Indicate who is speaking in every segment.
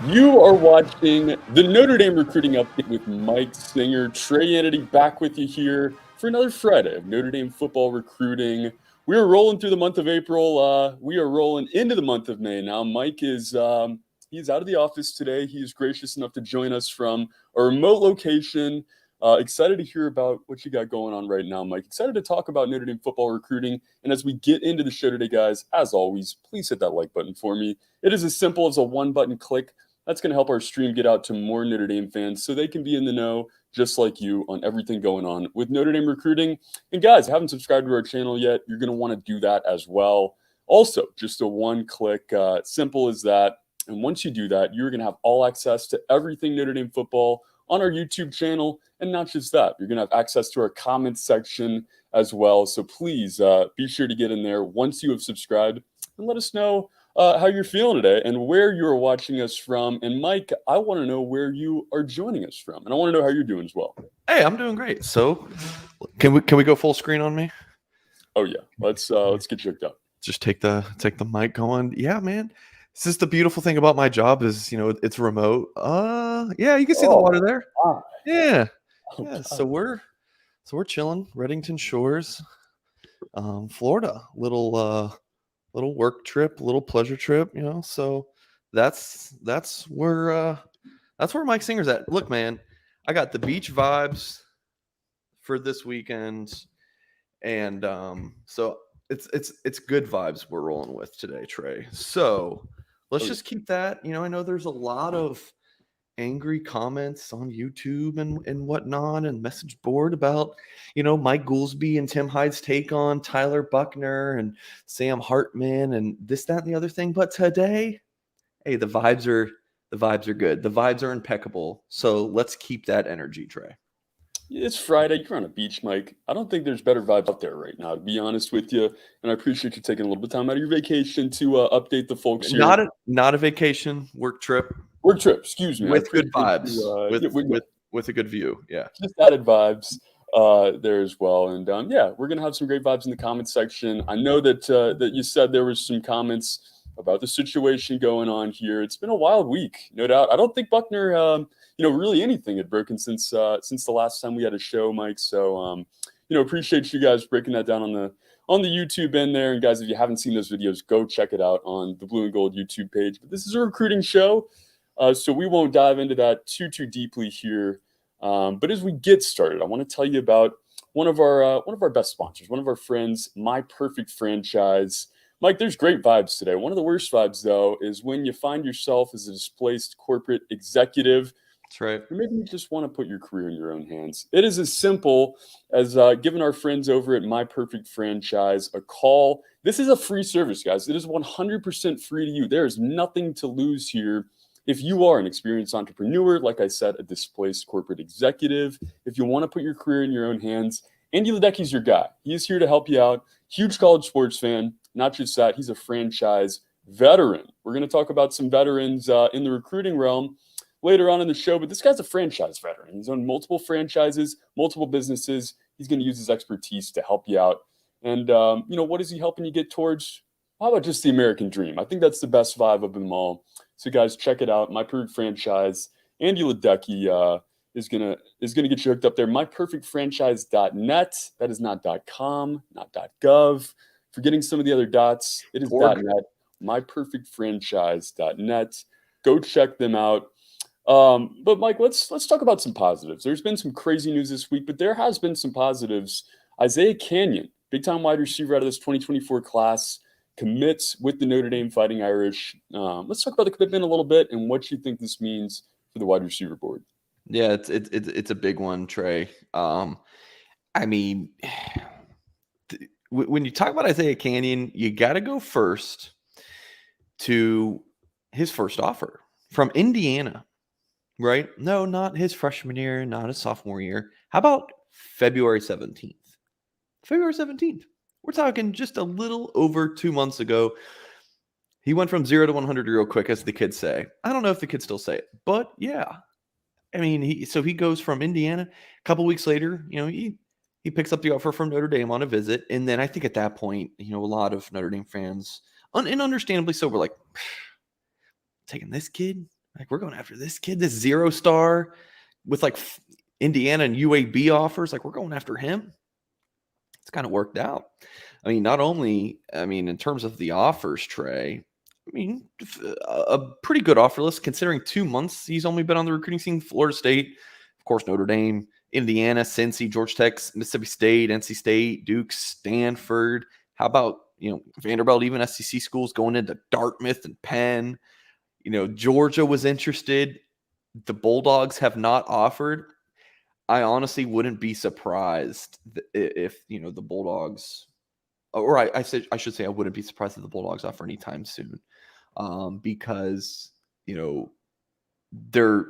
Speaker 1: You are watching the Notre Dame Recruiting Update with Mike Singer. Trey Annity back with you here for another Friday of Notre Dame football recruiting. We are rolling through the month of April. We are rolling into the month of May now. Mike is he's out of the office today. He is gracious enough to join us from a remote location. Excited to hear about what you got going on right now, Mike. Excited to talk about Notre Dame football recruiting. And as we get into the show today, guys, as always, please hit that like button for me. It is as simple as a one-button click. That's going to help our stream get out to more Notre Dame fans so they can be in the know, just like you, on everything going on with Notre Dame recruiting. And guys, if you haven't subscribed to our channel yet, you're going to want to do that as well. Also, just a one-click, simple as that. And once you do that, you're going to have all access to everything Notre Dame football on our YouTube channel. And not just that, you're going to have access to our comments section as well. So please be sure to get in there once you have subscribed and let us know how you're feeling today and where you're watching us from. And Mike, I want to know where you are joining us from, and I want to know how you're doing as well.
Speaker 2: Hey, I'm doing great. So, can we go full screen on me?
Speaker 1: Oh yeah, let's get you hooked up.
Speaker 2: Just take the mic going. Yeah, man. This is the beautiful thing about my job is it's remote. Yeah, you can see the water there.
Speaker 1: God.
Speaker 2: Yeah,
Speaker 1: Oh,
Speaker 2: yeah.
Speaker 1: God.
Speaker 2: So we're chilling, Reddington Shores, Florida. Little work trip, little pleasure trip. So that's where Mike Singer's at. Look, man, I got the beach vibes for this weekend, and so it's good vibes we're rolling with today, Trey. So let's just keep that. I know there's a lot of angry comments on YouTube and whatnot and message board about Mike Goolsby and Tim Hyde's take on Tyler Buckner and Sam Hartman and this, that, and the other thing. But today, hey, the vibes are good. The vibes are impeccable. So let's keep that energy, Trey.
Speaker 1: It's Friday. You're on a beach, Mike. I don't think there's better vibes out there right now, to be honest with you. And I appreciate you taking a little bit of time out of your vacation to update the folks here.
Speaker 2: Not a vacation, work trip.
Speaker 1: Work trip, excuse me.
Speaker 2: With good vibes. With a good view. Yeah.
Speaker 1: Just added vibes there as well. And yeah, we're going to have some great vibes in the comments section. I know that you said there was some comments about the situation going on here. It's been a wild week, no doubt. I don't think Buckner, really anything had broken since the last time we had a show, Mike. So, appreciate you guys breaking that down on the YouTube end there. And guys, if you haven't seen those videos, go check it out on the Blue and Gold YouTube page. But this is a recruiting show. So we won't dive into that too deeply here. But as we get started, I want to tell you about one of our best sponsors, one of our friends, My Perfect Franchise. Mike, there's great vibes today. One of the worst vibes, though, is when you find yourself as a displaced corporate executive.
Speaker 2: That's right.
Speaker 1: Or maybe you just want to put your career in your own hands. It is as simple as giving our friends over at My Perfect Franchise a call. This is a free service, guys. It is 100% free to you. There is nothing to lose here. If you are an experienced entrepreneur, like I said, a displaced corporate executive, if you want to put your career in your own hands, Andy Ledecky's your guy. He is here to help you out. Huge college sports fan. Not just that, he's a franchise veteran. We're going to talk about some veterans in the recruiting realm later on in the show, but this guy's a franchise veteran. He's owned multiple franchises, multiple businesses. He's going to use his expertise to help you out. And, what is he helping you get towards? How about just the American dream? I think that's the best vibe of them all. So, guys, check it out. My Perfect Franchise. Andy Ledecky is gonna get you hooked up there. MyPerfectFranchise.net. That is not .com, not .gov. Forgetting some of the other dots. It is .net. MyPerfectFranchise.net. Go check them out. But Mike, let's talk about some positives. There's been some crazy news this week, but there has been some positives. Isaiah Canyon, big-time wide receiver out of this 2024 class, commits with the Notre Dame Fighting Irish. Let's talk about the commitment a little bit and what you think this means for the wide receiver board.
Speaker 2: Yeah, it's a big one, Trey. When you talk about Isaiah Canyon, you got to go first to his first offer from Indiana, right? No, not his freshman year, not his sophomore year. How about February 17th? February 17th. We're talking just a little over 2 months ago. He went from 0 to 100 real quick, as the kids say. I don't know if the kids still say it, but yeah. I mean, he goes from Indiana. A couple weeks later, he picks up the offer from Notre Dame on a visit. And then I think at that point, a lot of Notre Dame fans, and understandably so, were like, taking this kid Like, we're going after this kid, this 0-star with like Indiana and UAB offers. Like, we're going after him. It's kind of worked out. I mean, not only, in terms of the offers, Trey, a pretty good offer list considering 2 months he's only been on the recruiting scene. Florida State, of course, Notre Dame, Indiana, Cincy, Georgia Tech, Mississippi State, NC State, Duke, Stanford. How about, Vanderbilt, even SEC schools going into Dartmouth and Penn. Georgia was interested. The Bulldogs have not offered. I honestly wouldn't be surprised if the Bulldogs, or I should say I wouldn't be surprised if the Bulldogs offer anytime soon, because they're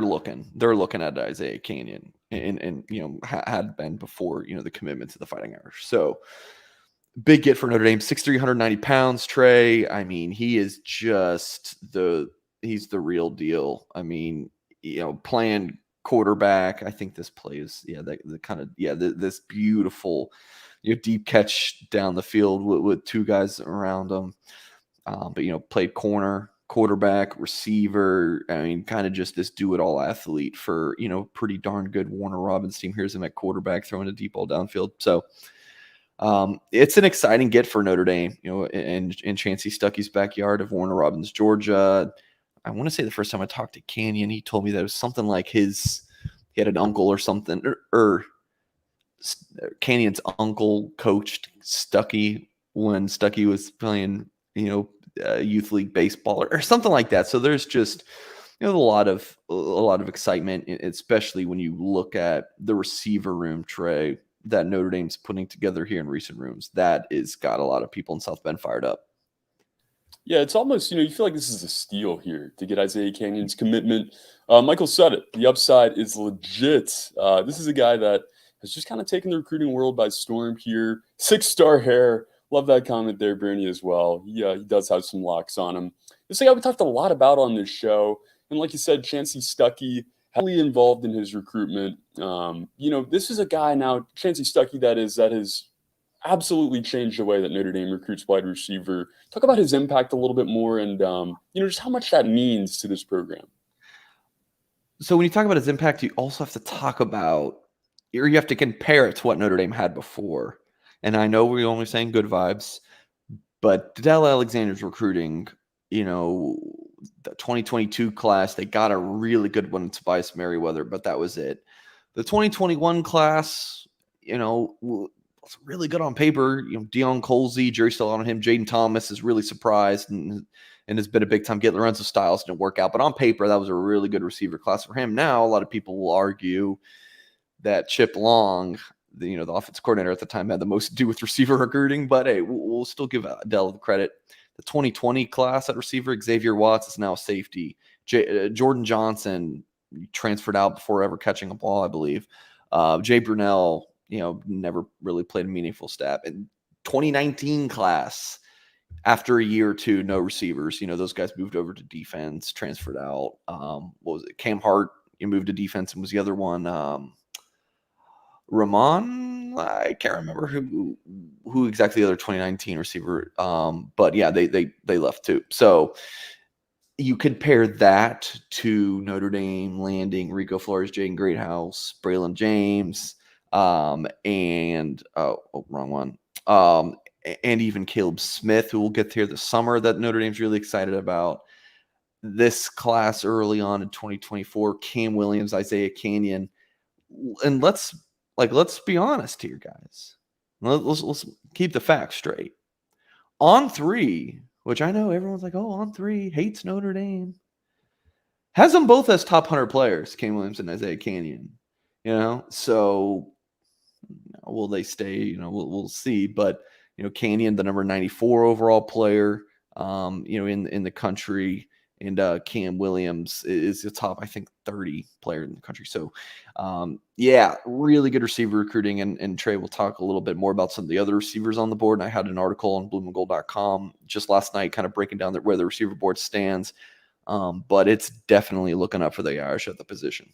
Speaker 2: looking at Isaiah Canyon and had been before the commitment to the Fighting Irish. So big get for Notre Dame, 6'3", 190 pounds. Trey, he is just he's the real deal. Playing quarterback. I think this play is this beautiful deep catch down the field with two guys around him. But played corner, quarterback, receiver. Kind of just this do-it-all athlete for pretty darn good Warner Robins team. Here's him at quarterback throwing a deep ball downfield. So it's an exciting get for Notre Dame, in Chancey Stuckey's backyard of Warner Robins, Georgia. I want to say the first time I talked to Canyon, he told me that it was something like he had an uncle or something, or Canyon's uncle coached Stuckey when Stuckey was playing, youth league baseball or something like that. So there's just a lot of excitement, especially when you look at the receiver room, Trey, that Notre Dame's putting together here in recent rooms. That is got a lot of people in South Bend fired up.
Speaker 1: Yeah, it's almost, you feel like this is a steal here to get Isaiah Canyon's commitment. Michael said it. The upside is legit. This is a guy that has just kind of taken the recruiting world by storm here. 6-star hair. Love that comment there, Bernie, as well. He does have some locks on him. This is a guy we talked a lot about on this show. And like you said, Chancey Stuckey, heavily involved in his recruitment. This is a guy now, Chancey Stuckey, that has absolutely changed the way that Notre Dame recruits wide receiver. Talk about his impact a little bit more and, just how much that means to this program.
Speaker 2: So when you talk about his impact, you also have to talk about, or you have to compare it to what Notre Dame had before. And I know we're only saying good vibes, but Dell Alexander's recruiting, the 2022 class, they got a really good one in Tobias Merriweather, but that was it. The 2021 class, was really good on paper. Deion Colsey, jury's still on him. Jaden Thomas is really surprised and has been a big time get. Lorenzo Styles didn't work out, but on paper, that was a really good receiver class for him. Now, a lot of people will argue that Chip Long, the offensive coordinator at the time, had the most to do with receiver recruiting, but hey, we'll still give Dell the credit. The 2020 class at receiver, Xavier Watts is now safety. Jordan Johnson transferred out before ever catching a ball, I believe. Jay Brunell, never really played a meaningful snap. And 2019 class, after a year or two, no receivers. Those guys moved over to defense, transferred out. What was it? Cam Hart, moved to defense, and was the other one. Ramon, I can't remember who exactly the other 2019 receiver. But yeah, they left too. So you compare that to Notre Dame landing Rico Flores, Jaden Greathouse, Braylon James, and wrong one. And even Caleb Smith, who will get here this summer, that Notre Dame's really excited about. This class early on in 2024, Cam Williams, Isaiah Canyon, and let's be honest here, guys. Let's keep the facts straight. On 3, which I know everyone's like, oh, On 3 hates Notre Dame, has them both as top 100 players, Cam Williams and Isaiah Canyon. So will they stay? We'll see. But Canyon, the number 94 overall player, in the country, and Cam Williams is the top, I think, 30 player in the country. So, really good receiver recruiting. And Trey will talk a little bit more about some of the other receivers on the board. And I had an article on blueandgold.com just last night, kind of breaking down where the receiver board stands. But it's definitely looking up for the Irish at the position.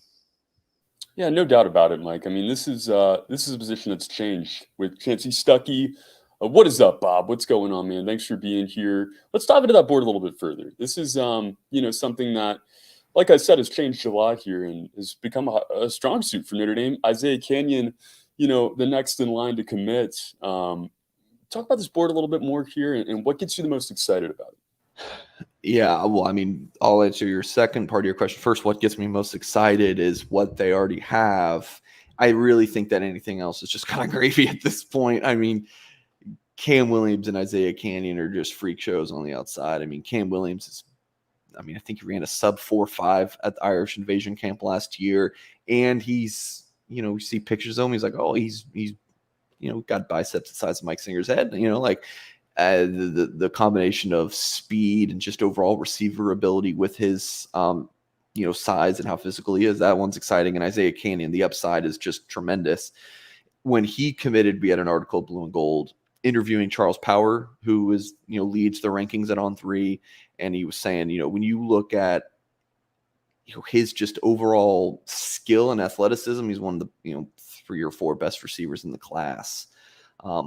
Speaker 1: Yeah, no doubt about it, Mike. This is a position that's changed with Chancey Stuckey. What is up, Bob? What's going on, man? Thanks for being here. Let's dive into that board a little bit further. This is, something that, like I said, has changed a lot here and has become a strong suit for Notre Dame. Isaiah Canyon, the next in line to commit. Talk about this board a little bit more here and what gets you the most excited about it.
Speaker 2: Yeah, well, I mean, I'll answer your second part of your question first. What gets me most excited is what they already have. I really think that anything else is just kind of gravy at this point. I mean, Cam Williams and Isaiah Canyon are just freak shows on the outside. I mean, Cam Williams is, I think he ran a sub 4.5 at the Irish Invasion Camp last year. And he's, we see pictures of him. He's like, oh, he's got biceps the size of Mike Singer's head. The combination of speed and just overall receiver ability with his, size and how physical he is, that one's exciting. And Isaiah Canyon, the upside is just tremendous. When he committed, we had an article, Blue and Gold, interviewing Charles Power, who is, leads the rankings at On3. And he was saying, when you look at, his just overall skill and athleticism, he's one of the, 3 or 4 best receivers in the class.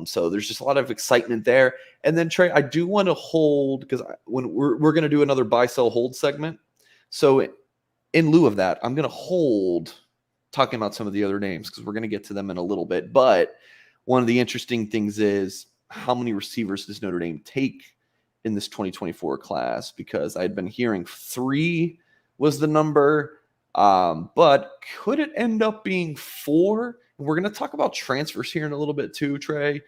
Speaker 2: So there's just a lot of excitement there. And then Trey, I do want to hold, because when we're going to do another buy, sell, hold segment. So in lieu of that, I'm going to hold talking about some of the other names because we're going to get to them in a little bit. But one of the interesting things is how many receivers does Notre Dame take in this 2024 class? Because I'd been hearing 3 was the number, but could it end up being 4? We're going to talk about transfers here in a little bit too, Trey.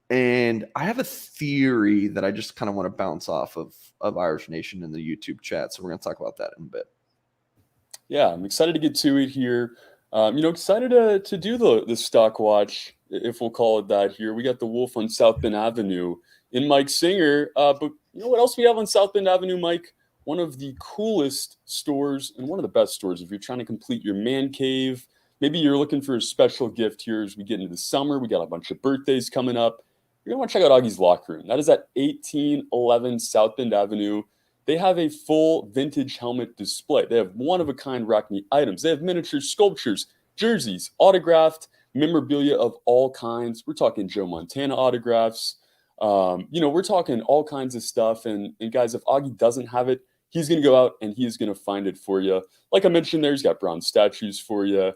Speaker 2: And I have a theory that I just kind of want to bounce off of Irish Nation in the YouTube chat. So we're going to talk about that in a bit.
Speaker 1: Yeah, I'm excited to get to it here. Excited to do the stock watch, if we'll call it that here. We got the Wolf on South Bend Avenue in Mike Singer. But you know what else we have on South Bend Avenue, Mike? One of the coolest stores and one of the best stores if you're trying to complete your man cave. Maybe you're looking for a special gift here as we get into the summer. We got a bunch of birthdays coming up. You're going to want to check out Auggie's Locker Room. That is at 1811 South Bend Avenue. They have a full vintage helmet display. They have one-of-a-kind Rockney items. They have miniature sculptures, jerseys, autographed memorabilia of all kinds. We're talking Joe Montana autographs. We're talking all kinds of stuff. And guys, if Auggie doesn't have it, he's going to go out and he is going to find it for you. Like I mentioned there, he's got bronze statues for you.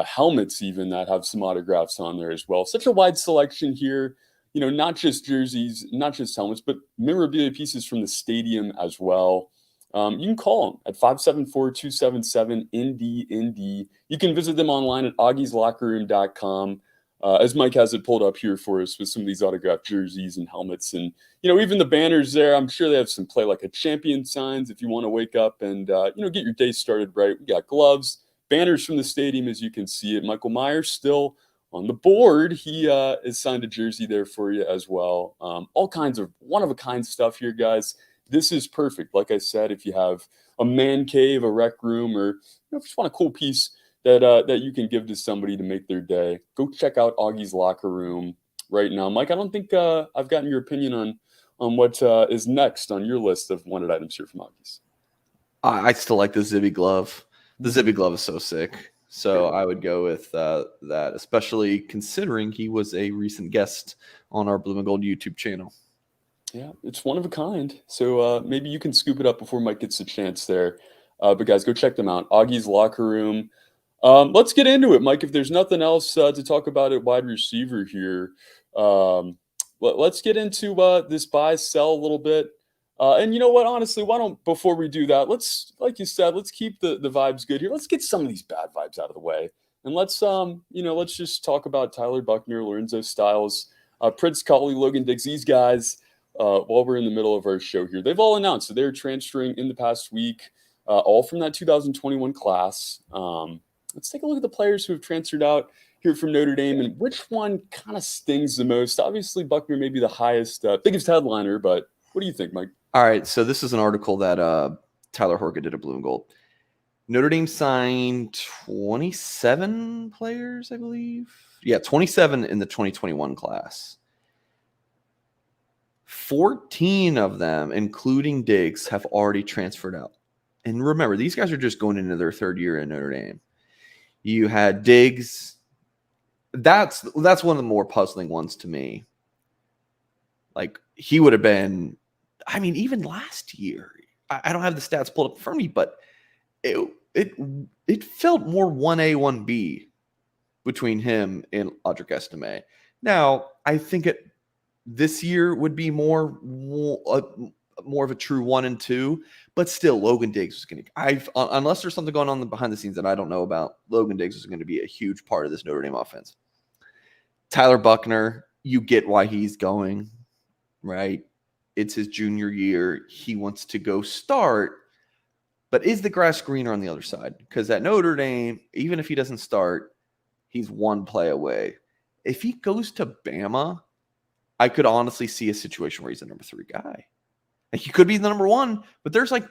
Speaker 1: Helmets even that have some autographs on there as well. Such a wide selection here, not just jerseys, not just helmets, but memorabilia pieces from the stadium as well. You can call them at 574-277-NDND. You can visit them online at augieslockerroom.com. As Mike has it pulled up here for us with some of these autographed jerseys and helmets. And, even the banners there, I'm sure they have some play like a champion signs if you want to wake up and, get your day started right. We got gloves. Banners from the stadium, as you can see it. Michael Myers still on the board. He is signed a jersey there for you as well. All kinds of one-of-a-kind stuff here, guys. This is perfect. Like I said, if you have a man cave, a rec room, or just want a cool piece that you can give to somebody to make their day, go check out Auggie's Locker Room right now. Mike, I don't think I've gotten your opinion on what is next on your list of wanted items here from Auggie's.
Speaker 2: I still like the Zibby glove. The Zibby glove is so sick. So I would go with that, especially considering he was a recent guest on our Blue and Gold YouTube channel.
Speaker 1: Yeah, it's one of a kind. So maybe you can scoop it up before Mike gets a chance there. But guys, go check them out. Auggie's Locker Room. Let's get into it, Mike. If there's nothing else to talk about at wide receiver here, let's get into this buy, sell a little bit. And you know what? Honestly, before we do that, let's, like you said, let's keep the vibes good here. Let's get some of these bad vibes out of the way. And let's just talk about Tyler Buckner, Lorenzo Styles, Prince Culley, Logan Diggs, these guys, while we're in the middle of our show here. They've all announced that they're transferring in the past week, all from that 2021 class. Let's take a look at the players who have transferred out here from Notre Dame and which one kind of stings the most. Obviously, Buckner may be the highest, biggest headliner, but what do you think, Mike?
Speaker 2: All right, so this is an article that Tyler Horka did at Blue and Gold. Notre Dame signed 27 players, I believe. Yeah, 27 in the 2021 class. 14 of them, including Diggs, have already transferred out. And remember, these guys are just going into their 3rd year in Notre Dame. You had Diggs. That's one of the more puzzling ones to me. Like he would have been, I mean, even last year, I don't have the stats pulled up for me, but it felt more 1A, 1B between him and Audric Estime. Now, I think this year would be more of a true 1 and 2, but still Logan Diggs is going to unless there's something going on behind the scenes that I don't know about, Logan Diggs is going to be a huge part of this Notre Dame offense. Tyler Buckner, you get why he's going, right? It's his junior year. He wants to go start. But is the grass greener on the other side? Because at Notre Dame, even if he doesn't start, he's one play away. If he goes to Bama, I could honestly see a situation where he's the number 3 guy. And he could be the number 1, but there's like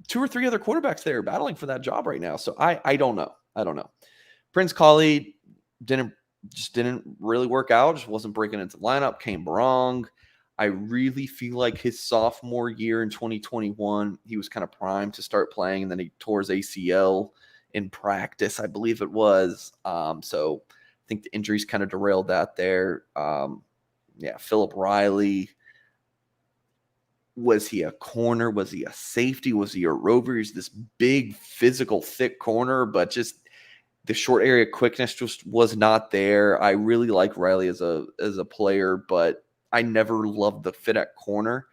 Speaker 2: 2 or 3 other quarterbacks there battling for that job right now. So I don't know. I don't know. Prince Colley didn't really work out. Just wasn't breaking into the lineup. Came wrong. I really feel like his sophomore year in 2021, he was kind of primed to start playing, and then he tore his ACL in practice, I believe it was. So I think the injuries kind of derailed that there. Philip Riley. Was he a corner? Was he a safety? Was he a rover? He's this big, physical, thick corner, but just the short area quickness just was not there. I really like Riley as a player, but I never loved the fit at corner.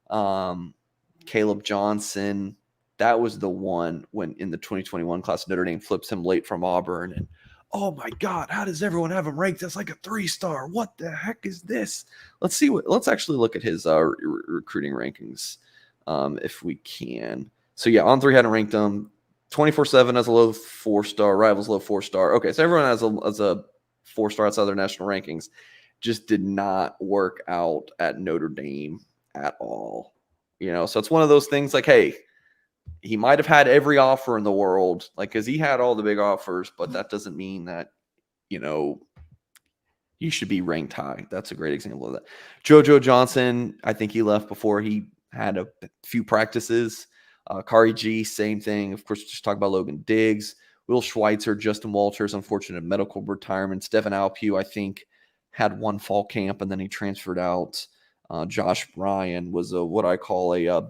Speaker 2: Caleb Johnson, that was the one when in the 2021 class, Notre Dame flips him late from Auburn. And oh my God, how does everyone have him ranked? That's like a 3-star. What the heck is this? Let's actually look at his recruiting rankings if we can. So yeah, On3 hadn't ranked him. 24/7 as a low 4-star, Rivals low 4-star. Okay, so everyone has a 4-star outside their national rankings. Just did not work out at Notre Dame at all. So it's one of those things like, hey, he might have had every offer in the world, like, because he had all the big offers, but that doesn't mean that, he should be ranked high. That's a great example of that. JoJo Johnson, I think he left before he had a few practices. Kari G, same thing. Of course, just talk about Logan Diggs, Will Schweitzer, Justin Walters, unfortunate medical retirements. Devin Alpue, I think, had one fall camp and then he transferred out. Josh Bryan was what I call a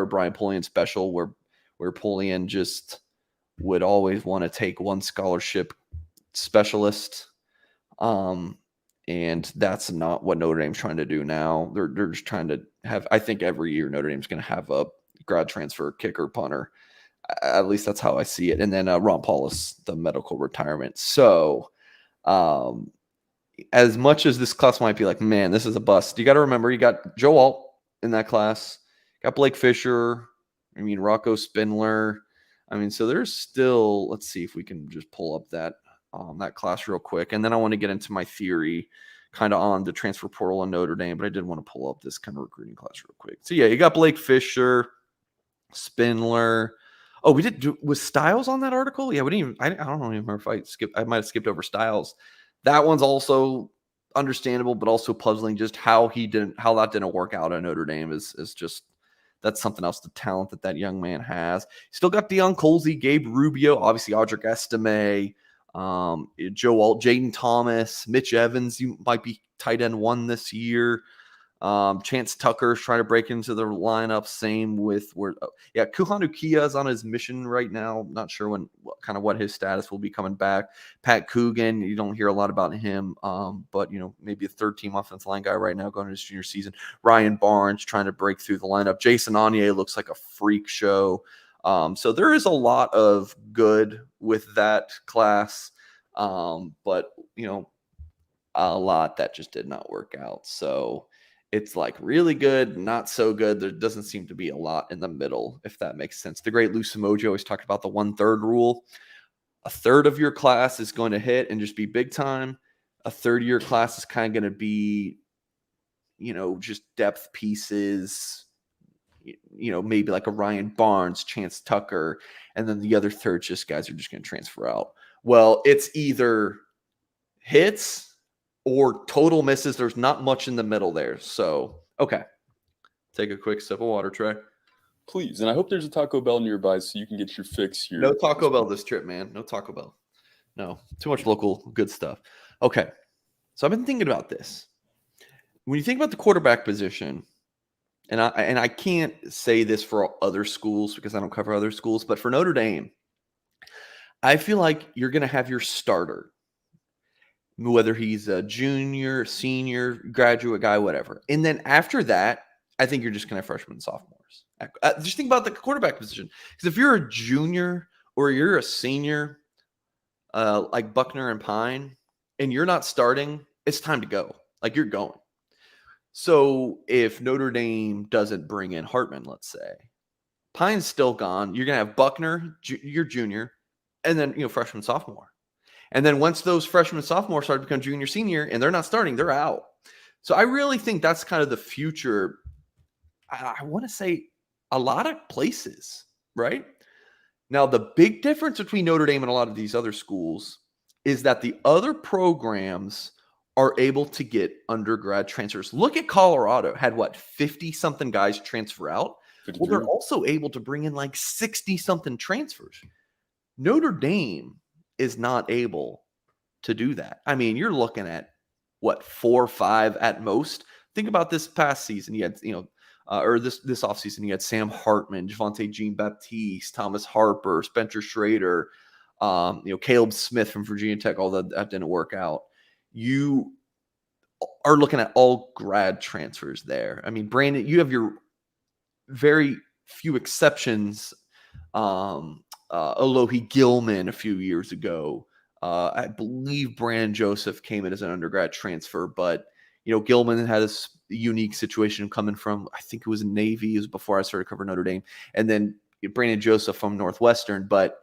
Speaker 2: Brian Pullian special, where Pullian just would always want to take one scholarship specialist. And that's not what Notre Dame's trying to do now. They're just trying to have, I think every year Notre Dame's going to have a grad transfer kicker punter. At least that's how I see it. And then Ron Paulus, the medical retirement. So as much as this class might be like, man, this is a bust, you got to remember you got Joe Alt in that class, got Blake Fisher, Rocco Spindler. So there's still, let's see if we can just pull up that class real quick. And then I want to get into my theory kind of on the transfer portal in Notre Dame, but I did want to pull up this kind of recruiting class real quick. So yeah, you got Blake Fisher, Spindler. Oh, was Styles on that article? Yeah, we didn't even, I don't even remember if I might have skipped over Styles. That one's also understandable, but also puzzling. Just how that didn't work out at Notre Dame is just, that's something else. The talent that young man has. Still got Deion Colsey, Gabe Rubio, obviously Audric Estime, Joe Alt, Jaden Thomas, Mitch Evans. You might be tight end 1 this year. Chance Tucker's trying to break into the lineup. Same with Kuhan Ukia is on his mission right now. Not sure what his status will be coming back. Pat Coogan, you don't hear a lot about him, but maybe a 3rd-team offensive line guy right now going into his junior season. Ryan Barnes trying to break through the lineup. Jason Anye looks like a freak show. So there is a lot of good with that class, but a lot that just did not work out. So it's like really good, not so good. There doesn't seem to be a lot in the middle, if that makes sense. The great Lou Samoji always talked about the 1/3 rule. A third of your class is going to hit and just be big time. A third of your class is kind of going to be, just depth pieces, maybe like a Ryan Barnes, Chance Tucker, and then the other third just guys are just going to transfer out. Well, it's either hits or total misses. There's not much in the middle there. So, okay. Take a quick sip of water, Trey.
Speaker 1: Please. And I hope there's a Taco Bell nearby so you can get your fix here.
Speaker 2: No Taco Bell this trip, man. No Taco Bell. No. Too much local good stuff. Okay. So I've been thinking about this. when you think about the quarterback position, and I can't say this for other schools because I don't cover other schools, but for Notre Dame, I feel like you're going to have your starter, whether he's a junior, senior, graduate guy, whatever. And then after that, I think you're just going to have freshmen and sophomores. Just think about the quarterback position. Because if you're a junior or you're a senior, like Buckner and Pine, and you're not starting, it's time to go. Like, you're going. So if Notre Dame doesn't bring in Hartman, let's say, Pine's still gone. You're going to have Buckner, your junior, and then, freshman, sophomore. And then once those freshmen, sophomores start to become junior, senior, and they're not starting, they're out. So I really think that's kind of the future. I want to say a lot of places, right? Now, the big difference between Notre Dame and a lot of these other schools is that the other programs are able to get undergrad transfers. Look at Colorado, had 50-something guys transfer out?
Speaker 1: 53.
Speaker 2: Well, they're also able to bring in like 60-something transfers. Notre Dame is not able to do that. I mean, you're looking at 4 or 5 at most. Think about this past season. You had, or this offseason, you had Sam Hartman, Javonte Jean-Baptiste, Thomas Harper, Spencer Schrader, Caleb Smith from Virginia Tech, although that didn't work out. You are looking at all grad transfers there. I mean, Brandon, you have your very few exceptions. Alohi Gilman a few years ago. I believe Brandon Joseph came in as an undergrad transfer, but Gilman had this unique situation coming from, I think it was Navy. It was before I started covering Notre Dame, and then Brandon Joseph from Northwestern. But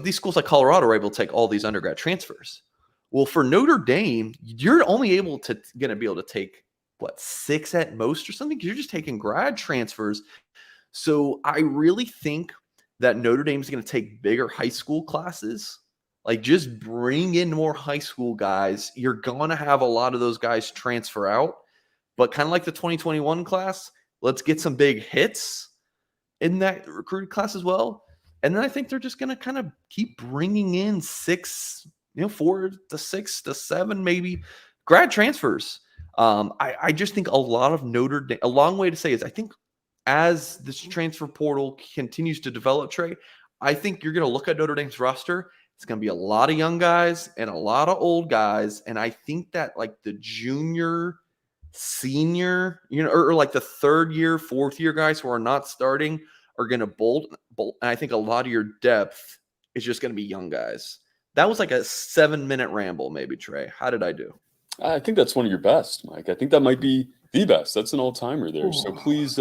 Speaker 2: these schools like Colorado are able to take all these undergrad transfers. Well, for Notre Dame, you're only going to be able to take 6 at most or something, because you're just taking grad transfers. So I really think that Notre Dame is going to take bigger high school classes. Like, just bring in more high school guys. You're going to have a lot of those guys transfer out. But kind of like the 2021 class, let's get some big hits in that recruited class as well. And then I think they're just going to kind of keep bringing in 4 to 6 to 7 maybe grad transfers. I just think a lot of Notre Dame, a long way to say is, I think as this transfer portal continues to develop, Trey, I think you're going to look at Notre Dame's roster. It's going to be a lot of young guys and a lot of old guys. And I think that like the junior, senior, or like the 3rd year, 4th year guys who are not starting are going to bolt. And I think a lot of your depth is just going to be young guys. That was like a 7-minute ramble, maybe, Trey. How did I do?
Speaker 1: I think that's one of your best, Mike. I think that might be the best. That's an all-timer there. So please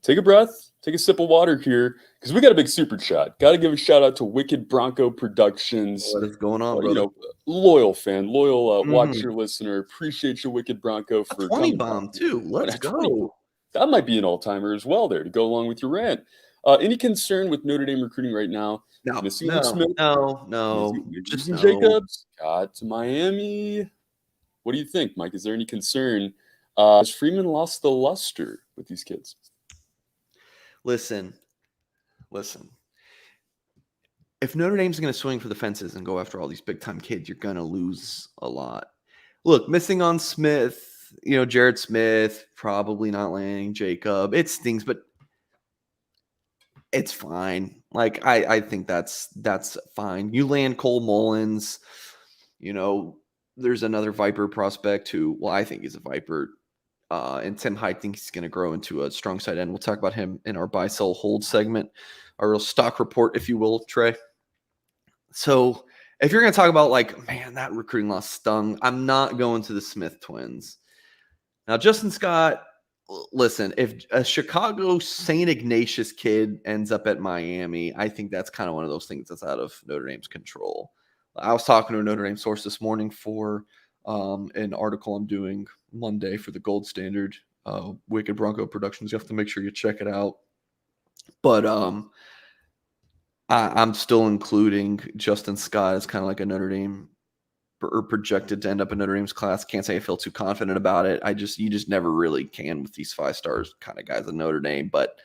Speaker 1: take a breath, take a sip of water here, because we got a big super chat. Got to give a shout out to Wicked Bronco Productions.
Speaker 2: What is going on, brother?
Speaker 1: Loyal fan, loyal watcher, listener. Appreciate you, Wicked Bronco, for
Speaker 2: 20 bomb too. Let's go.
Speaker 1: That might be an all-timer as well there to go along with your rant. Any concern with Notre Dame recruiting right now?
Speaker 2: No.
Speaker 1: Just Jacobs got to Miami. What do you think, Mike? Is there any concern? Has Freeman lost the luster with these kids?
Speaker 2: Listen. If Notre Dame's going to swing for the fences and go after all these big-time kids, you're going to lose a lot. Look, missing on Smith, Jared Smith, probably not landing Jacob. It stings, but it's fine. Like, I think that's fine. You land Cole Mullins, there's another Viper prospect who, I think he's a Viper. And Tim Hyde thinks he's going to grow into a strong side end. We'll talk about him in our buy, sell, hold segment, our real stock report, if you will, Trey. So if you're going to talk about like, man, that recruiting loss stung, I'm not going to the Smith twins. Now, Justin Scott, listen, if a Chicago St. Ignatius kid ends up at Miami, I think that's kind of one of those things that's out of Notre Dame's control. I was talking to a Notre Dame source this morning for an article I'm doing Monday for the Gold Standard, Wicked Bronco Productions. You have to make sure you check it out. But I'm still including Justin Scott as kind of like a Notre Dame, or projected to end up in Notre Dame's class. Can't say I feel too confident about it. You just never really can with these 5 stars kind of guys in Notre Dame. But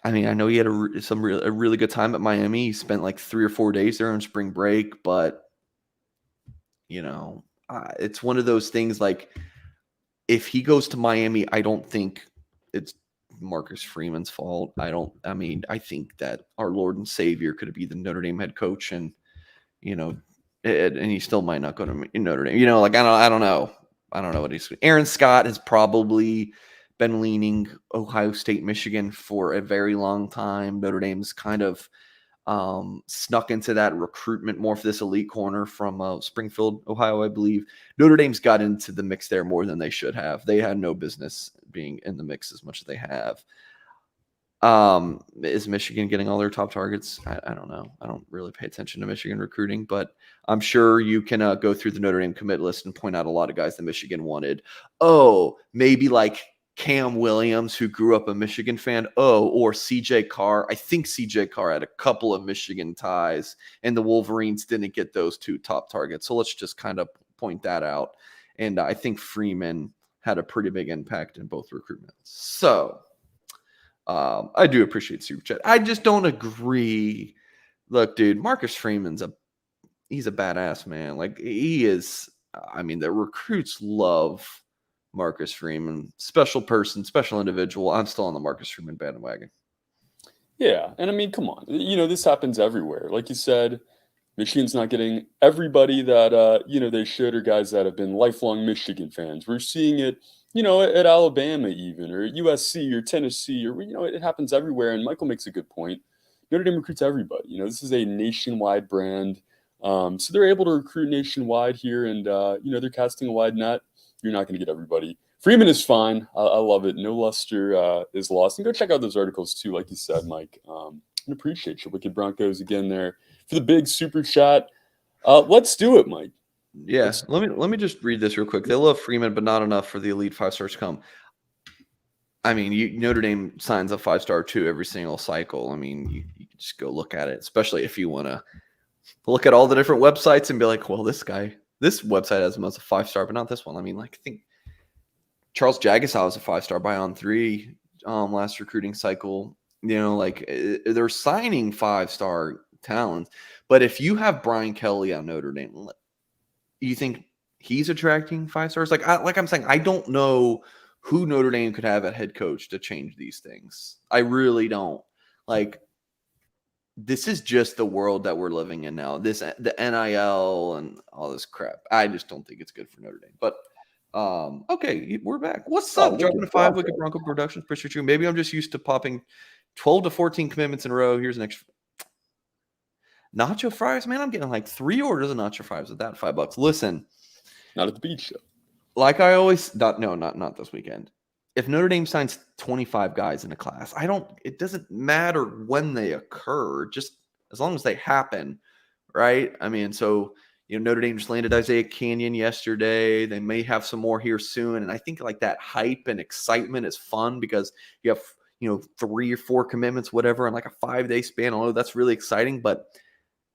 Speaker 2: I mean, I know he had a really good time at Miami. He spent like 3 or 4 days there on spring break, but it's one of those things like if he goes to Miami, I don't think it's Marcus Freeman's fault. I think that our Lord and Savior could be the Notre Dame head coach, and and he still might not go to Notre Dame. I don't know. I don't know what he's. Aaron Scott has probably been leaning Ohio State, Michigan for a very long time. Notre Dame's kind of snuck into that recruitment more for this elite corner from Springfield, Ohio, I believe. Notre Dame's got into the mix there more than they should have. They had no business being in the mix as much as they have. Is Michigan getting all their top targets? I don't know. I don't really pay attention to Michigan recruiting, but I'm sure you can go through the Notre Dame commit list and point out a lot of guys that Michigan wanted. Oh, maybe like Cam Williams, who grew up a Michigan fan. Oh, or CJ Carr. I think CJ Carr had a couple of Michigan ties, and the Wolverines didn't get those two top targets. So let's just kind of point that out. And I think Freeman had a pretty big impact in both recruitments. So I do appreciate Super Chat. I just don't agree. Look, dude, Marcus Freeman's he's a badass, man. Like he is. I mean, the recruits love Marcus Freeman. Special person, special individual. I'm still on the Marcus Freeman bandwagon.
Speaker 1: Yeah, and I mean, come on. This happens everywhere. Like you said, Michigan's not getting everybody that they should, or guys that have been lifelong Michigan fans. We're seeing it, at Alabama even, or USC or Tennessee, or it happens everywhere. And Michael makes a good point. Notre Dame recruits everybody. This is a nationwide brand, so they're able to recruit nationwide here, and they're casting a wide net. You're not going to get everybody. Freeman is fine. I love it. No luster is lost. And go check out those articles too, like you said, Mike. I appreciate you, Wicked Broncos, again there for the big super chat. Let's do it, Mike.
Speaker 2: Yeah, let me just read this real quick. They love Freeman, but not enough for the elite 5-stars to come. I mean, Notre Dame signs a 5-star too every single cycle. I mean, you can just go look at it, especially if you want to look at all the different websites and be like, well, this website has him as a 5-star, but not this one. I mean, like I think Charles Jagasaw was a 5-star by On3 last recruiting cycle. They're signing 5-star talents, but if you have Brian Kelly on Notre Dame, you think he's attracting 5-stars? Like I'm saying, I don't know who Notre Dame could have at head coach to change these things. I really don't. Like, this is just the world that we're living in now. The NIL and all this crap. I just don't think it's good for Notre Dame. But okay, we're back. What's up? Dropping to 5 Wicked Bronco Productions. Appreciate you. Maybe I'm just used to popping 12 to 14 commitments in a row. Here's an extra nacho fries, man. I'm getting like 3 orders of nacho fries with that $5. Listen,
Speaker 1: not at the beach show.
Speaker 2: Like I always not this weekend. If Notre Dame signs 25 guys in a class, it doesn't matter when they occur, just as long as they happen, right? I mean, so Notre Dame just landed Isaiah Canyon yesterday. They may have some more here soon, and I think like that hype and excitement is fun because you have 3 or 4 commitments, whatever, in like a 5-day span. Although that's really exciting, but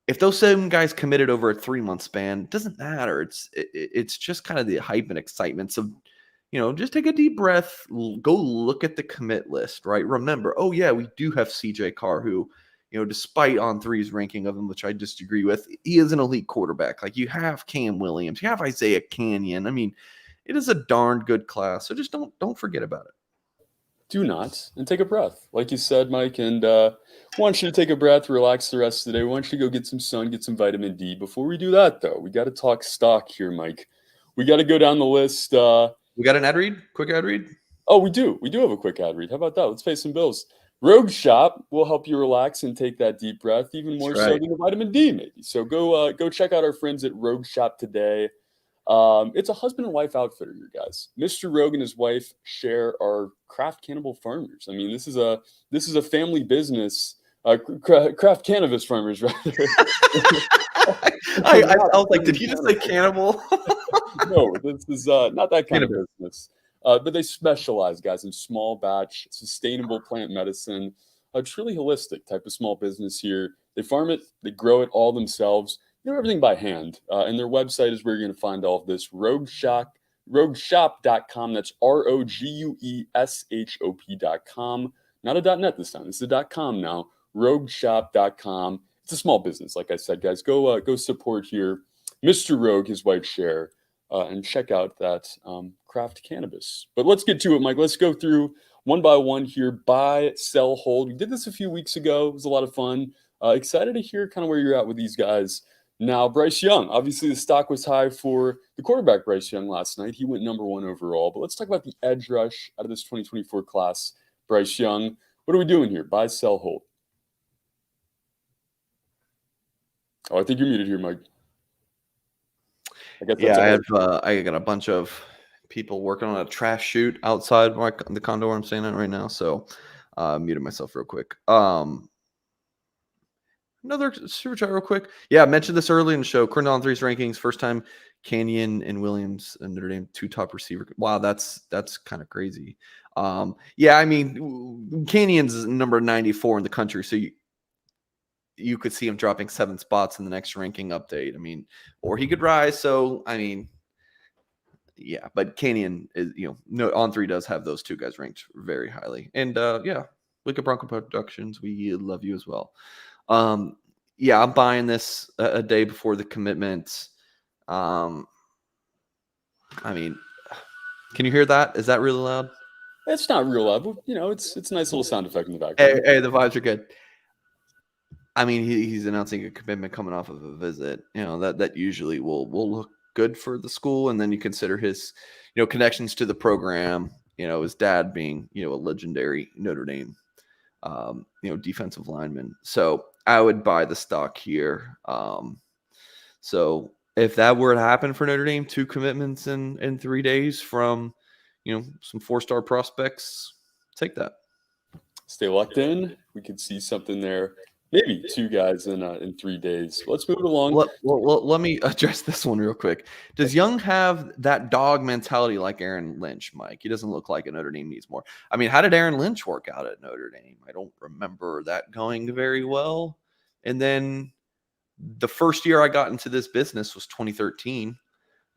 Speaker 2: if those 7 guys committed over a 3-month span, it doesn't matter. It's just kind of the hype and excitement. So, just take a deep breath. Go look at the commit list, right? Remember, oh yeah, we do have CJ Carr, who, despite On3's ranking of him, which I disagree with, he is an elite quarterback. Like you have Cam Williams, you have Isaiah Canyon. I mean, it is a darn good class. So just don't forget about it.
Speaker 1: Do not, and take a breath. Like you said, Mike, and I want you to take a breath, relax the rest of the day. I want you to go get some sun, get some vitamin D. Before we do that, though, we got to talk stock here, Mike. We got to go down the list.
Speaker 2: We got an ad read? Quick ad read?
Speaker 1: Oh, we do. We do have a quick ad read. How about that? Let's pay some bills. Rogue Shop will help you relax and take that deep breath, even more so than the vitamin D, maybe. So go check out our friends at Rogue Shop today. It's a husband and wife outfitter, you guys. Mr. Rogue and his wife share our Craft Cannabis Farmers. I mean, this is a family business. Craft Cannabis Farmers, right?
Speaker 2: I was like, did he just say cannibal?
Speaker 1: No, this is not that kind of business. But they specialize, guys, in small batch, sustainable plant medicine. A truly holistic type of small business here. They farm it, they grow it all themselves. Everything by hand. And their website is where you're going to find all of this. rogueshop.com. That's ROGUESHOP.com. Not a .net this time. It's a .com now. rogueshop.com. It's a small business, like I said, guys. Go support here. Mr. Rogue, his wife, share and check out that craft cannabis. But let's get to it, Mike. Let's go through one by one here. Buy, sell, hold. We did this a few weeks ago. It was a lot of fun. Excited to hear kind of where you're at with these guys. Now, Bryce Young, obviously the stock was high for the quarterback Bryce Young last night. He went number 1 overall. But let's talk about the edge rush out of this 2024 class. Bryce Young, what are we doing here? Buy, sell, hold. Oh, I think you're muted here, Mike.
Speaker 2: I got a bunch of people working on a trash chute outside the condo where I'm staying at right now. So muted myself real quick. Another super chat real quick. Yeah, I mentioned this early in the show. Current on threes rankings, first time Canyon and Williams and Notre Dame 2 top receiver. Wow, that's kind of crazy. Yeah, I mean, Canyon's number 94 in the country, so you could see him dropping 7 spots in the next ranking update. I mean, or he could rise. So, I mean, yeah, but Canyon is, on 3 does have those 2 guys ranked very highly. And yeah, look at Bronco Productions. We love you as well. Yeah, I'm buying this a day before the commitment. I mean, can you hear that? Is that really loud?
Speaker 1: It's not real loud, but it's a nice little sound effect in the background.
Speaker 2: Hey, the vibes are good. I mean, he's announcing a commitment coming off of a visit. That usually will look good for the school, and then you consider his, connections to the program. His dad being, a legendary Notre Dame, defensive lineman. So I would buy the stock here. So if that were to happen for Notre Dame, 2 commitments in 3 days from, some 4-star prospects, take that.
Speaker 1: Stay locked in. We could see something there. Maybe 2 guys in 3 days. Let's move it along.
Speaker 2: Let me address this one real quick. Does Young have that dog mentality like Aaron Lynch, Mike? He doesn't look like a Notre Dame needs more. I mean, how did Aaron Lynch work out at Notre Dame? I don't remember that going very well. And then the first year I got into this business was 2013,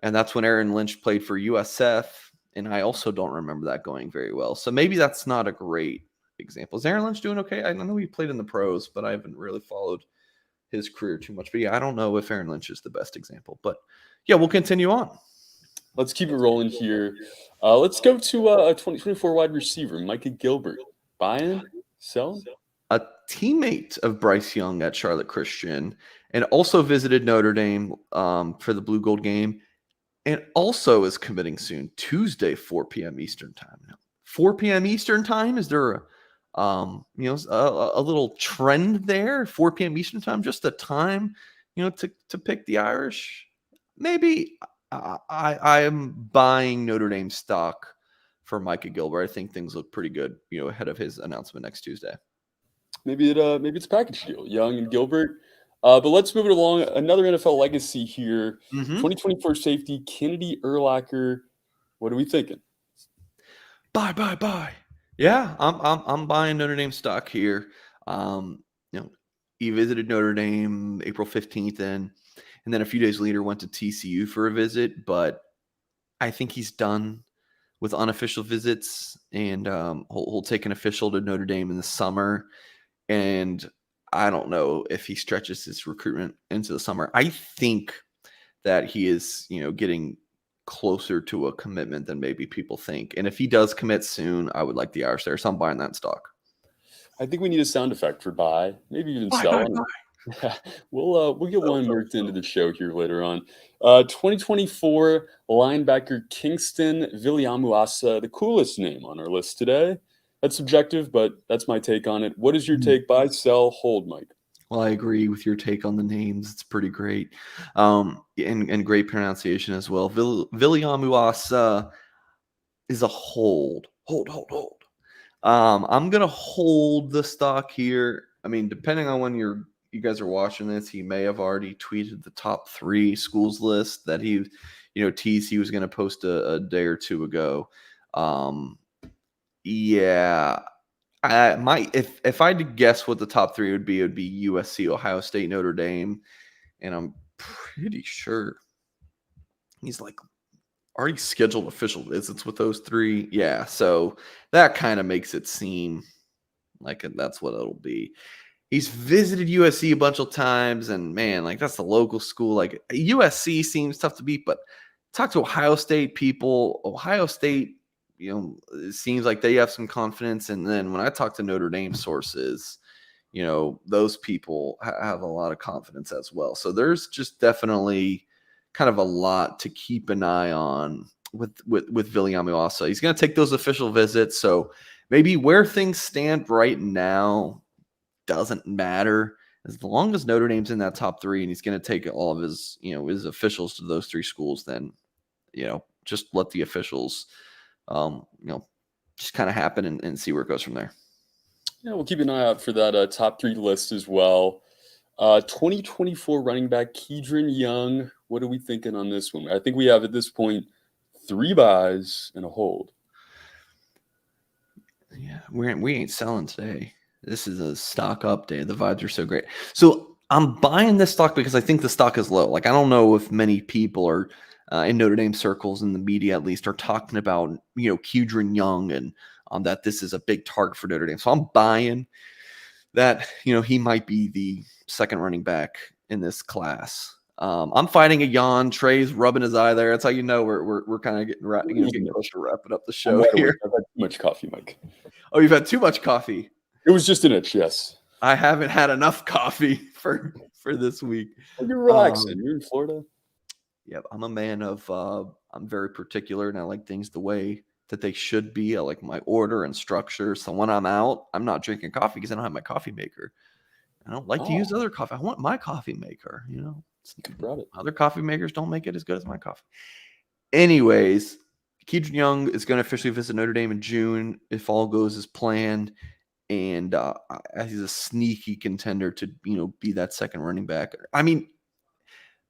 Speaker 2: and that's when Aaron Lynch played for USF, and I also don't remember that going very well. So maybe that's not a great example. Is Aaron Lynch doing okay? I know he played in the pros, but I haven't really followed his career too much. But yeah, I don't know if Aaron Lynch is the best example. But yeah, we'll continue on.
Speaker 1: Let's keep it rolling here. Let's go to a 2024 wide receiver, Micah Gilbert. Buying, selling?
Speaker 2: A teammate of Bryce Young at Charlotte Christian, and also visited Notre Dame for the Blue Gold game, and also is committing soon, Tuesday, 4 p.m. Eastern time. Now, 4 p.m. Eastern time, is there a little trend there? 4 p.m. Eastern time, just a time, to pick the Irish. Maybe I am buying Notre Dame stock for Micah Gilbert. I think things look pretty good, ahead of his announcement next Tuesday.
Speaker 1: Maybe it's a package deal, Young and Gilbert. But let's move it along. Another NFL legacy here. 2024 safety, Kennedy Urlacher. What are we thinking?
Speaker 2: Bye. Yeah, I'm buying Notre Dame stock here. He visited Notre Dame April 15th, and then a few days later went to TCU for a visit. But I think he's done with unofficial visits, and he'll take an official to Notre Dame in the summer. And I don't know if he stretches his recruitment into the summer. I think that he is, getting closer to a commitment than maybe people think. And if he does commit soon, I would like the Irish there. So I'm buying that stock.
Speaker 1: I think we need a sound effect for buy, maybe even sell. Yeah, we'll get one worked into the show here later on. 2024 linebacker Kingston Viliamuasa, the coolest name on our list today. That's subjective, but that's my take on it. What is your take? Buy, sell, hold, Mike?
Speaker 2: Well, I agree with your take on the names. It's pretty great. And great pronunciation as well. Viliamuasa is a hold. Hold. I'm going to hold the stock here. I mean, depending on when you guys are watching this, he may have already tweeted the top 3 schools list that he, teased he was going to post a day or two ago. Yeah, if I had to guess what the top 3 would be, it would be USC, Ohio State, Notre Dame, and I'm pretty sure he's already scheduled official visits with those 3. Yeah, so that kind of makes it seem like that's what it'll be. He's visited USC a bunch of times, and man, that's the local school. USC seems tough to beat, but talk to Ohio State people. Ohio State, it seems like they have some confidence. And then when I talk to Notre Dame sources, those people have a lot of confidence as well. So there's just definitely kind of a lot to keep an eye on with Viliamu. He's going to take those official visits. So maybe where things stand right now doesn't matter. As long as Notre Dame's in that top 3 and he's going to take all of his, his officials to those 3 schools, then, just let the officials, just kind of happen and see where it goes from there.
Speaker 1: Yeah, we'll keep an eye out for that top 3 list as well. 2024 running back Kedron Young. What are we thinking on this one? I think we have at this point 3 buys and a hold.
Speaker 2: Yeah, we ain't selling today. This is a stock up day. The vibes are so great. So I'm buying this stock because I think the stock is low. Like, I don't know if many people are in Notre Dame circles, in the media at least, are talking about, Kedron Young and that this is a big target for Notre Dame. So I'm buying that, he might be the second running back in this class. I'm fighting a yawn. Trey's rubbing his eye there. That's how you know we're kind of getting close to wrapping up the show here.
Speaker 1: I've had too much coffee, Mike.
Speaker 2: Oh, you've had too much coffee.
Speaker 1: It was just an itch, yes.
Speaker 2: I haven't had enough coffee for this week.
Speaker 1: Well, you're relaxing. You're in Florida.
Speaker 2: Yep, I'm a man of. I'm very particular, and I like things the way that they should be. I like my order and structure. So when I'm out, I'm not drinking coffee because I don't have my coffee maker. I don't like to use other coffee. I want my coffee maker. Other coffee makers don't make it as good as my coffee. Anyways, Kedron Young is going to officially visit Notre Dame in June if all goes as planned, and he's a sneaky contender to be that second running back. I mean,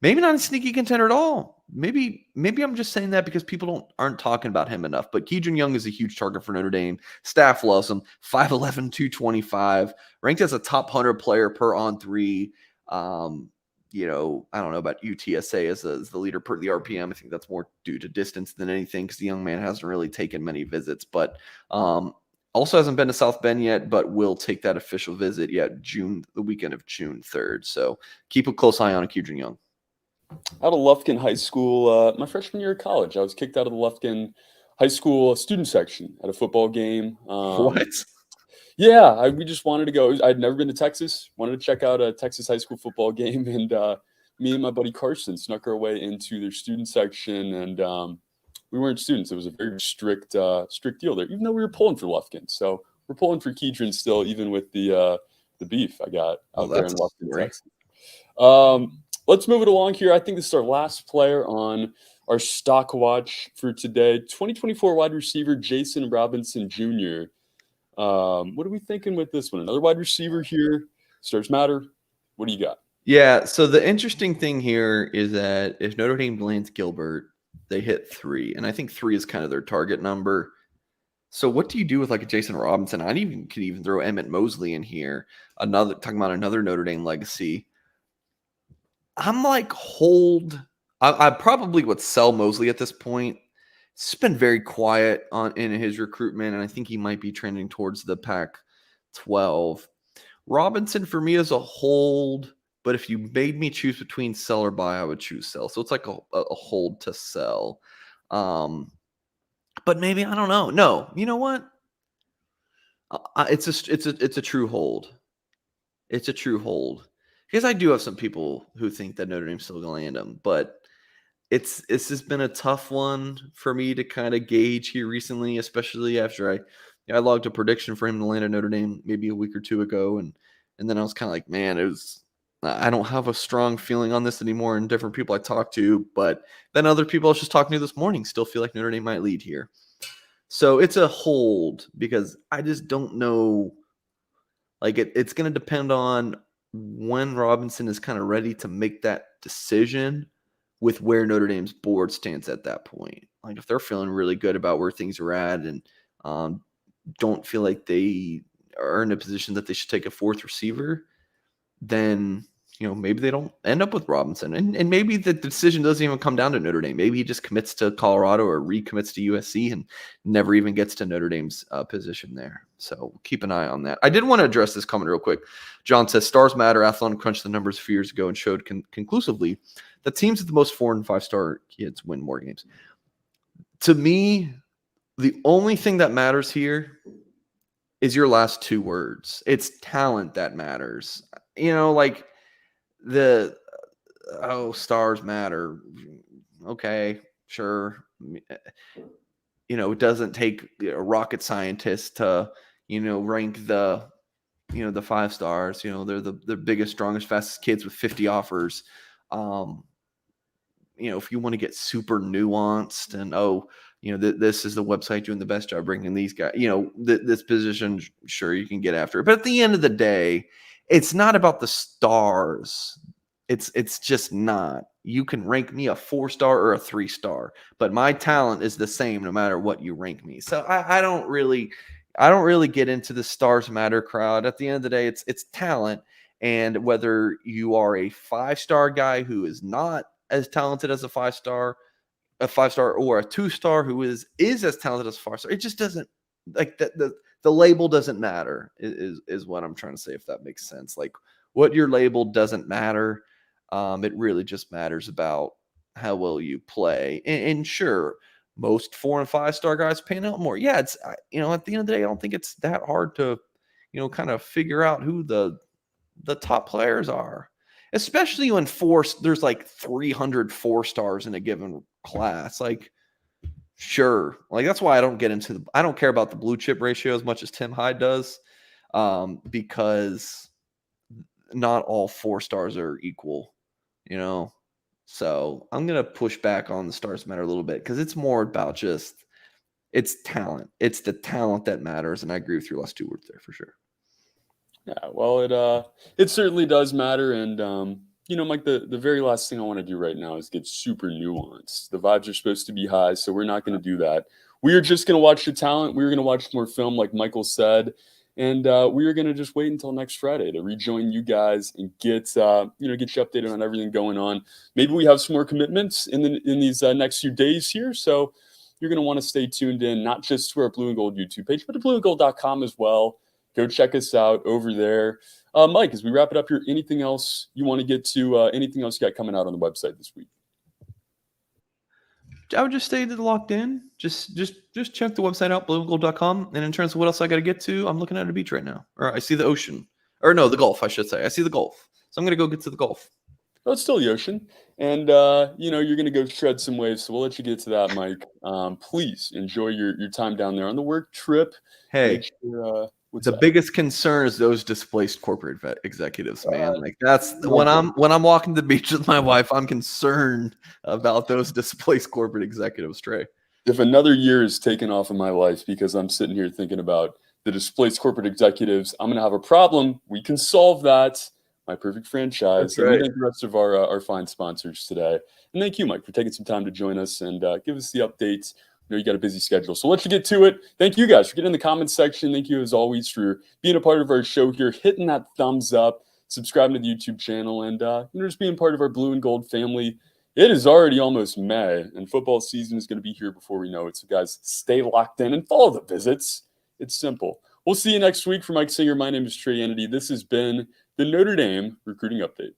Speaker 2: maybe not a sneaky contender at all. Maybe I'm just saying that because people aren't talking about him enough. But Kedron Young is a huge target for Notre Dame. Staff loves him. 5'11", 225, ranked as a top 100 player per on 3. I don't know about UTSA as the leader per the RPM. I think that's more due to distance than anything because the young man hasn't really taken many visits. But also hasn't been to South Bend yet, but will take that official visit the weekend of June 3rd. So keep a close eye on Kedron Young.
Speaker 1: Out of Lufkin High School, my freshman year of college, I was kicked out of the Lufkin High School student section at a football game.
Speaker 2: What?
Speaker 1: Yeah, we just wanted to go. I'd never been to Texas. Wanted to check out a Texas high school football game, and me and my buddy Carson snuck our way into their student section, and we weren't students. It was a very strict deal there, even though we were pulling for Lufkin. So we're pulling for Kedron still, even with the beef I got out there in Lufkin, Texas. Let's move it along here. I think this is our last player on our stock watch for today. 2024 wide receiver Jason Robinson Jr. What are we thinking with this one? Another wide receiver here. Stars matter. What do you got?
Speaker 2: Yeah, so the interesting thing here is that if Notre Dame lands Gilbert, they hit 3. And I think 3 is kind of their target number. So what do you do with like a Jason Robinson? Could even throw Emmett Mosley in here. Talking about another Notre Dame legacy. I'm like, hold. I probably would sell Mosley at this point. It's been very quiet in his recruitment, and I think he might be trending towards the Pac-12. Robinson, for me, is a hold, but if you made me choose between sell or buy, I would choose sell. So it's like a hold to sell. But maybe, I don't know. No, you know what? It's a true hold. It's a true hold. Because I do have some people who think that Notre Dame's still going to land him, but it's has been a tough one for me to kind of gauge here recently, especially after I logged a prediction for him to land at Notre Dame maybe a week or two ago, and then I was kind of like, man, I don't have a strong feeling on this anymore. And different people I talked to, but then other people I was just talking to this morning still feel like Notre Dame might lead here. So it's a hold because I just don't know. Like it's going to depend on when Robinson is kind of ready to make that decision with where Notre Dame's board stands at that point. Like if they're feeling really good about where things are at and don't feel like they are in a position that they should take a 4th receiver, then maybe they don't end up with Robinson, and maybe the decision doesn't even come down to Notre Dame. Maybe he just commits to Colorado or recommits to USC and never even gets to Notre Dame's position there. So keep an eye on that. I did want to address this comment real quick. John says, stars matter. Athlon crunched the numbers a few years ago and showed conclusively that teams with the most 4- and 5-star kids win more games. To me, the only thing that matters here is your last 2 words. It's talent that matters. Like stars matter. Okay, sure. It doesn't take a rocket scientist to, rank the 5 stars. They're the biggest, strongest, fastest kids with 50 offers. If you want to get super nuanced and, this is the website doing the best job bringing these guys, this position, sure, you can get after it. But at the end of the day, it's not about the stars. It's just not. You can rank me a 4-star or a 3-star, but my talent is the same no matter what you rank me. So I don't really get into the stars matter crowd. At the end of the day, it's talent. And whether you are a 5-star guy who is not as talented as a 5-star, or a 2-star who is as talented as a 5-star, it just doesn't, like, the label doesn't matter is what I'm trying to say, if that makes sense. Like, what your label doesn't matter. It really just matters about how well you play. And sure, most 4- and 5-star guys pan out more. Yeah, it's at the end of the day, I don't think it's that hard to kind of figure out who the top players are, especially when there's like 300 4-stars in a given class. Like, sure, like that's why I don't care about the blue chip ratio as much as Tim Hyde does, because not all 4-stars are equal, So I'm gonna push back on the stars matter a little bit, because it's more about just it's talent. It's the talent that matters, and I agree with your last 2 words there for sure.
Speaker 1: Yeah, well, it certainly does matter, and Mike, the very last thing I want to do right now is get super nuanced. The vibes are supposed to be high, so we're not going to do that. We are just going to watch the talent. We're going to watch more film, like Michael said, and we are going to just wait until next Friday to rejoin you guys and get you updated on everything going on. Maybe we have some more commitments in these next few days here, so you're going to want to stay tuned in, not just to our Blue and Gold YouTube page, but to blueandgold.com as well. Go check us out over there. Mike, as we wrap it up here, anything else you want to get to? Anything else you got coming out on the website this week?
Speaker 2: I would just stay locked in. Just check the website out, blueandgold.com. And in terms of what else I got to get to, I'm looking at a beach right now. Or I see the ocean. Or no, the Gulf, I should say. I see the Gulf. So I'm going to go get to the Gulf.
Speaker 1: Oh, it's still the ocean. And, you're going to go shred some waves. So we'll let you get to that, Mike. Please enjoy your time down there on the work trip.
Speaker 2: Hey,
Speaker 1: sure,
Speaker 2: the biggest concern is those displaced corporate executives, man. Like, that's when I'm walking the beach with my wife, I'm concerned about those displaced corporate executives, Trey.
Speaker 1: If another year is taken off of my life because I'm sitting here thinking about the displaced corporate executives, I'm going to have a problem. We can solve that. My perfect franchise.
Speaker 2: That's right.
Speaker 1: And thank the rest of our fine sponsors today. And thank you, Mike, for taking some time to join us and give us the updates. I know you got a busy schedule, so let's get to it. Thank you guys for getting in the comments section. Thank you, as always, for being a part of our show here, hitting that thumbs up, subscribing to the YouTube channel, and just being part of our Blue and Gold family. It is already almost May, and football season is going to be here before we know it. So, guys, stay locked in and follow the visits. It's simple. We'll see you next week. For Mike Singer, my name is Trey Ennedy. This has been the Notre Dame Recruiting Update.